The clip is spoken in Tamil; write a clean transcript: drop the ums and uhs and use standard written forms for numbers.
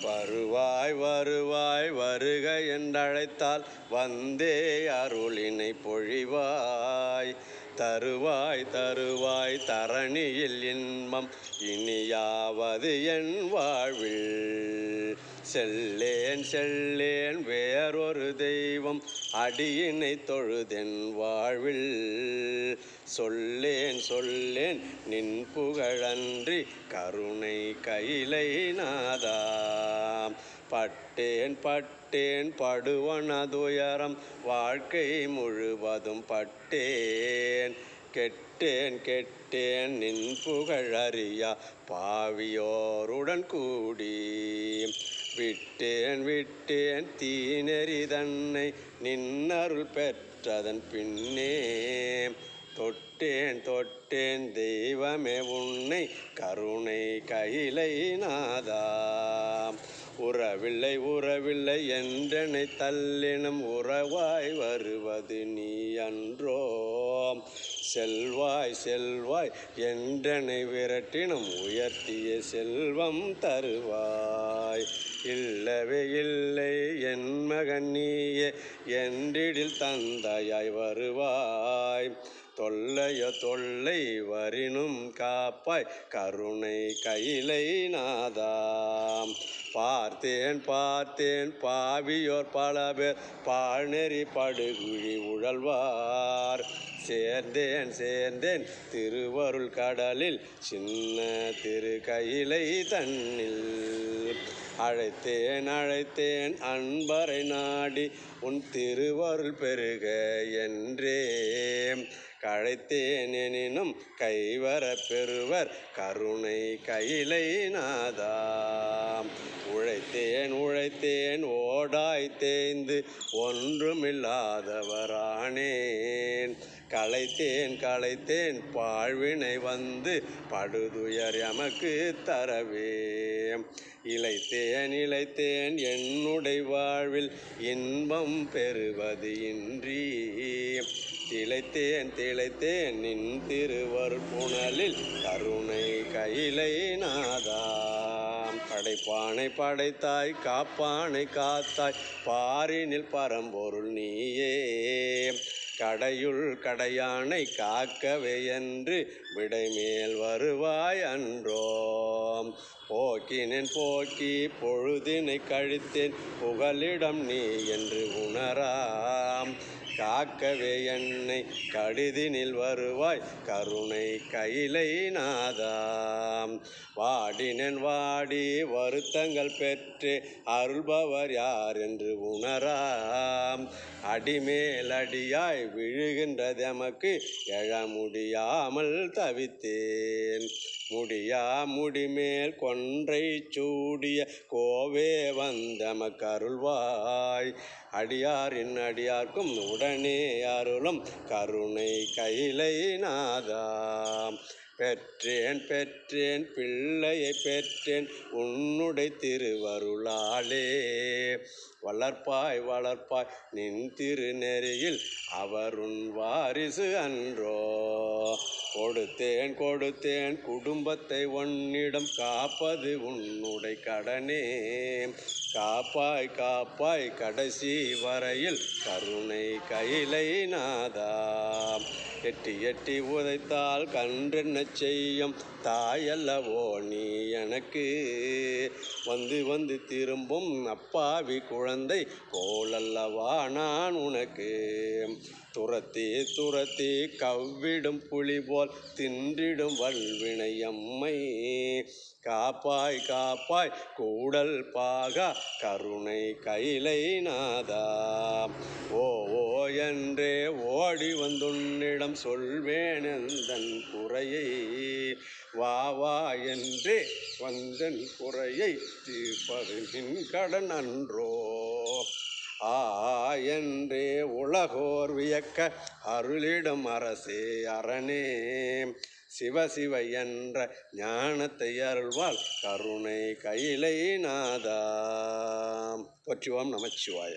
வருவாய் வருவாய் வருக என்றழைத்தால் வந்தே அருளினை பொழிவாய். தருவாய் தருவாய் தரணியில் இன்பம் இனியாவது என் வாழ்வில். செல்லேன் செல்லேன் வேறொரு தெய்வம் அடியினை தொழுதென் வாழ்வில். சொல்லேன் சொல்லேன் நின் புகழன்றி கருணை கைலை நாதா. பட்டேன் பட்டேன் படுவனதுயரம் வாழ்க்கை முழுவதும் பட்டேன். கெட்டேன் கெட்டேன் நின் புகழறியா பாவியோருடன் கூடி. விட்டேன் விட்டேன் தீநெறி தன்னை நின்னருள் பெற்றதன் பின்னே. தொட்டேன் தொட்டேன் தெய்வமே உன்னை கருணை கைலை நாதா. உறவில்லை உறவில்லை என்றனை தள்ளினும் உறவாய் வருவது நீ அன்றோ. செல்வாய் செல்வாய் என்றனை விரட்டினும் உயர்த்திய செல்வம் தருவாய். இல்லவே இல்லை என் மகன் நீயே என்றிடில் தந்தையாய் வருவாய். தொல்லையோ தொல்லை வரினும் காப்பாய் கருணை கைலை நாதா. பார்த்தேன் பார்த்தேன் பாவியோர் பல பேர் பாழ்நெறி படுகுழி உழல்வார். சேர்ந்தேன் சேர்ந்தேன் திருவருள் கடலில் சின்ன திரு கைலை தன்னில். அழைத்தேன் அழைத்தேன் அன்பரை நாடி உன் திருவருள் பெருக என்றே. கழைத்தேன் எனினும் கைவர பெறுவர் கருணை கைலை நாதா. உழைத்தேன் உழைத்தேன் ஓடாய் தேய்ந்து ஒன்றுமில்லாதவரானேன். களைத்தேன் களைத்தேன் பாழ்வினை வந்து படுதுயர் எமக்கு தரவே. இளைத்தேன் இளைத்தேன் என்னுடைய வாழ்வில் இன்பம் பெறுவது இன்றி. திளைத்தேன் திளைத்தேன் நின் திருவருள் புனலில் கருணை கைலை நாதா. படைப்பானை படைத்தாய் காப்பானை காத்தாய் பாரினில் பரம்பொருள் நீயே. கடையுள் கடையானை காக்கவே என்று விடைமேல் வருவாய் அன்றோ. போக்கினேன் போக்கி பொழுதினை கழித்தேன் புகலிடம் நீ என்று உணராம். காக்கவே என்னை கடிதினில் வருவாய் கருணை கைலை நாதா. வாடினேன் வாடி வருத்தங்கள் பெற்று அருள்பவர் யார் என்று உணராம். அடிமேல் அடியாய் விழுகின்றதெமக்கு எழ முடியாமல் தவித்தேன். முடியா முடிமேல் கொன்றை சூடிய கோவே வந்தமக்கு அருள்வாய். அடியாரின் அடியார்க்கும் உடனே அருளும் கருணை கைலை நாதா. பெற்றேன் பெற்றேன் பிள்ளையை பெற்றேன் உன்னுடைய திருவருளாலே. வளர்ப்பாய் வளர்ப்பாய் நின் திருநெறியில் அவருன் வாரிசு அன்றோ. கொடுத்தேன் கொடுத்தேன் குடும்பத்தை உன்னிடம் காப்பது உன்னுடைய கடனே. காப்பாய் காப்பாய் கடைசி வரையில் கருணை கைலை நாதா. எட்டி எட்டி உதைத்தால் கன்றென்ன செய்யும் தாயல்லவோ நீ எனக்கு. வந்து வந்து திரும்பும் அப்பாவி குழந்தை போலல்லவா நான் உனக்கு. துரத்தி துரத்தி கவ்விடும் புலி போல் தின்றிடும் வல்வினை அம்மை. காப்பாய் காப்பாய் கூடல் பாகா கருணை கைலை நாதா. ஓ ஓ என்றே ஓடி வந்துன்னிடம் சொல்வேன் எந்தன் குறையை. வா வா என்றே வந்தன் குறையை தீர்ப்பது நின் கடன் அன்றோ. ஆ என்றே உலகோர் வியக்க அருளிடும் அரசே அரணே. சிவ சிவ என்ற ஞானத்தை அருள்வாள் கருணை கைலை நாதா. போற்றுவோம் நமச்சிவாய.